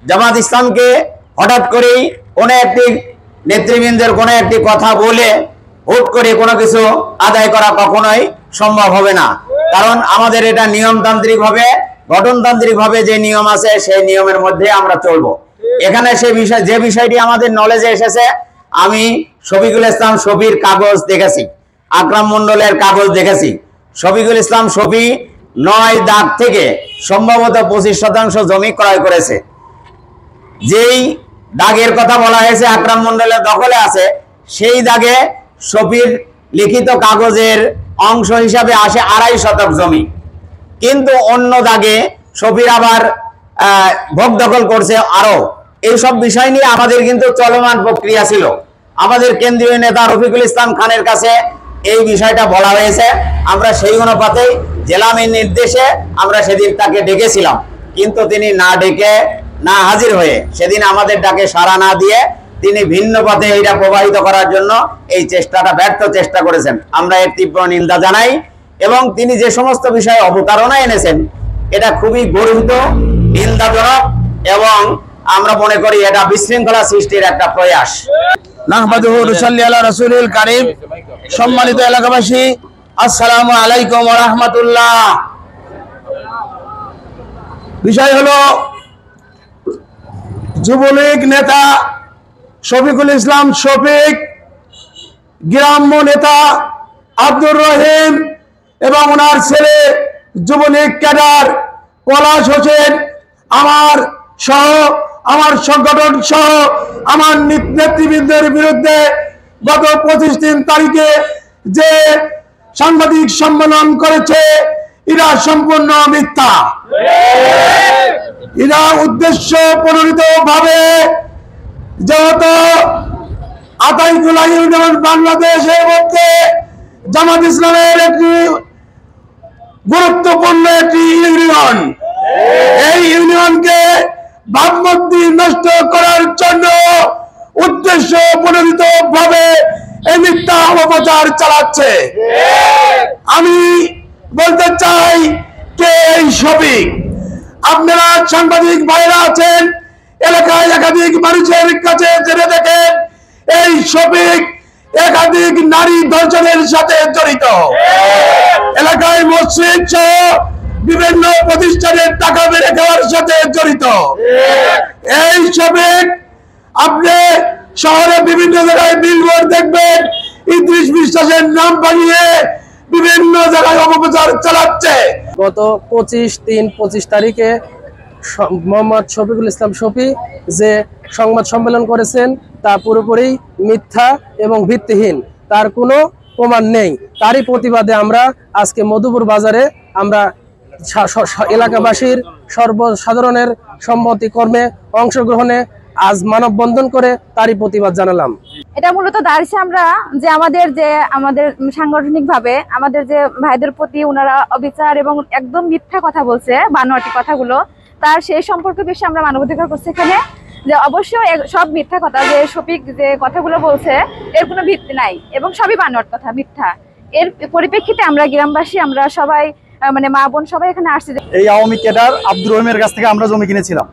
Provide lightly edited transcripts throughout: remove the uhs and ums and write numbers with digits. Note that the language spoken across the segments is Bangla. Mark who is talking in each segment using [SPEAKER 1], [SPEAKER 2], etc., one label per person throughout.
[SPEAKER 1] জামাত ইসলামকে হঠাৎ করেই কোনো একটি নেতৃবৃন্দের কোনো একটি কথা বলে হুট করে কোনো কিছু আদায় করা কখনোই সম্ভব হবে না। কারণ আমাদের এটা নিয়মতান্ত্রিক ভাবে, গঠনতান্ত্রিক ভাবে যে নিয়ম আছে সেই নিয়মের মধ্যে আমরা চলবো। এখানে যে বিষয়টি আমাদের নলেজে এসেছে, আমি শফিকুল ইসলাম শফির কাগজ দেখেছি, আকরাম মন্ডলের কাগজ দেখেছি। শফিকুল ইসলাম শফি 9 দাগ থেকে সম্ভবত 25% জমি ক্রয় করেছে। যেই দাগের কথা বলা হয়েছে আকরাম মন্ডলের দখলে আছে, সেই দাগে শফির লিখিত কাগজের অংশ হিসাবে আসে 2.5 শতক জমি। কিন্তু অন্য দাগে শফির আবার ভোগ দখল করছে আরো। এইসব বিষয় নিয়ে আমাদের কিন্তু চলমান প্রক্রিয়া ছিল। আমাদের কেন্দ্রীয় নেতা রফিকুল ইসলাম খানের কাছে এই বিষয়টা বলা হয়েছে। আমরা সেই অনুপাতে জেলা আমির নির্দেশে আমরা সেদিন তাকে ডেকেছিলাম, কিন্তু তিনি না ডেকে না হাজির হয়ে সেদিন আমাদের ডাকে সাড়া না দিয়ে তিনি ভিন্ন পথে এটা প্রবাহিত করার জন্য এই চেষ্টাটা ব্যর্থ চেষ্টা করেছেন। আমরা এর তীব্র নিন্দা জানাই এবং তিনি যে সমস্ত বিষয়ে অবতারণা এনেছেন এটা খুবই গর্হিত, নিন্দাজনক এবং আমরা মনে করি এটা বিশৃঙ্খলা সৃষ্টির একটা প্রয়াস।
[SPEAKER 2] নাহমাদুহু নুসাল্লি আলা রাসূলিল কারীম। সম্মানিত এলাকাবাসী, আসসালামু আলাইকুম ওয়া রাহমাতুল্লাহ। বিষয় হলো যুবলীগ নেতা শফিকুল ইসলাম শফিক, গ্রাম্য নেতা আব্দুর রহিম এবং ওনার ছেলে যুবলীগ ক্যাডার পলাশ হোসেন আমার সংগঠন সহ আমার নেতৃবৃন্দের বিরুদ্ধে গত 25 তারিখে যে সাংবাদিক সম্মেলন করেছে এরা সম্পূর্ণ মিথ্যা। এরা উদ্দেশ্য প্রণোদিত ভাবে যেহেতু আতাইকুলা ইউনিয়ন বাংলাদেশের মধ্যে জামাত ইসলামের একটি গুরুত্বপূর্ণ একটি ইউনিয়ন, এই ইউনিয়নকে ভাবমূর্তি নষ্ট করার জন্য উদ্দেশ্য প্রণোদিত ভাবে এই মিথ্যা অপপ্রচার চালাচ্ছে। আমি বলতে চাই কে এই শফিক। আপনারা সাংবাদিক ভাইরা আছেন, এলাকায় একাধিক মানুষের কাছে জেনে দেখেন এই শফিক একাধিক নারী ধর্ষণের সাথে জড়িত, এলাকায় মসজিদ সহ বিভিন্ন প্রতিষ্ঠানের টাকা মেরে খাওয়ার সাথে জড়িত। এই শফিক আপনি শহরে বিভিন্ন জায়গায় বিলবোর্ড দেখবেন ইদ্রিস বিশ্বাসের নাম বানিয়ে বিভিন্ন জায়গায় অপপ্রচার চালাচ্ছে।
[SPEAKER 3] গত 25 তারিখে মোহাম্মদ শফিকুল ইসলাম শফি যে সংবাদ সম্মেলন করেছেন তা পুরোপুরি মিথ্যা এবং ভিত্তিহীন, তার কোনো প্রমাণ নেই। তারই প্রতিবাদে আমরা আজকে মধুপুর বাজারে আমরা এলাকাবাসীর সর্বসাধারণের সম্মতি কর্মে অংশগ্রহণে আজ মানববন্ধন করে তারই প্রতিবাদ জানালাম।
[SPEAKER 4] এটা মূলত দাঁড়িয়েছে আমরা যে আমাদের সাংগঠনিক ভাবে আমাদের যে ভাইদের প্রতি ওনারা অবিচার এবং একদম মিথ্যা কথা বলছে, বানোয়াটি কথাগুলো, তার সেই সম্পর্কে বেশি আমরা মানবাধিকার করছি এখানে যে অবশ্যই সব মিথ্যা কথা, যে শফিক যে কথাগুলো বলছে এর কোনো ভিত্তি নাই এবং সবই বানোয়াট কথা, মিথ্যা। এর পরিপ্রেক্ষিতে আমরা গ্রামবাসী আমরা সবাই মানে মা বোন সবাই এখানে আসছি।
[SPEAKER 5] এই আওয়ামী ক্যাডার আব্দুর রহিমের কাছ থেকে আমরা জমি কিনেছিলাম,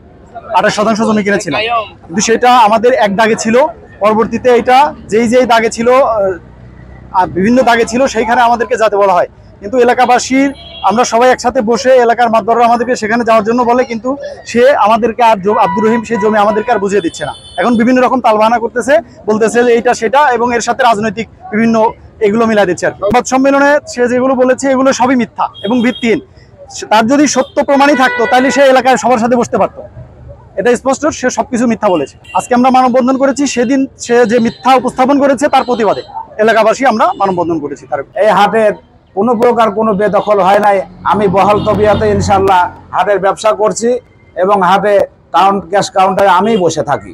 [SPEAKER 5] 28% জমি কিনেছিলাম, কিন্তু সেটা আমাদের এক দাগে ছিল। পরবর্তীতে এটা যেই দাগে ছিল, বিভিন্ন দাগে ছিল, সেইখানে আমাদেরকে যেতে বলা হয়। কিন্তু এলাকাবাসীর আমরা সবাই একসাথে বসে এলাকার মাতবররা আমাদেরকে সেখানে যাওয়ার জন্য বলে, কিন্তু সে আমাদেরকে আর আব্দুর রহিম সেই জমি আমাদেরকে আর বুঝিয়ে দিচ্ছে না। এখন বিভিন্ন রকম তালবাহানা করতেছে, বলতেছে যে এইটা সেটা, এবং এর সাথে রাজনৈতিক বিভিন্ন এগুলো মিলাই দিচ্ছে আর কি। সংবাদ সম্মেলনে সে যেগুলো বলেছে এগুলো সবই মিথ্যা এবং ভিত্তিহীন। তার যদি সত্য প্রমাণই থাকতো তাহলে সে এলাকায় সবার সাথে বসতে পারতো। এটা স্পষ্ট, সে সবকিছু মিথ্যা বলেছে। আজকে আমরা মানববন্ধন করেছি, সেদিন সে যে মিথ্যা উপস্থাপন করেছে তার প্রতিবাদে এলাকাবাসী আমরা মানববন্ধন করেছি। তার
[SPEAKER 1] এই হাটের কোনো প্রকার কোনো বেদখল হয় নাই। আমি বহাল তবিয়াতে ইনশাল্লাহ হাটের ব্যবসা করছি এবং হাটে ক্যাশ কাউন্টারে আমিই বসে থাকি।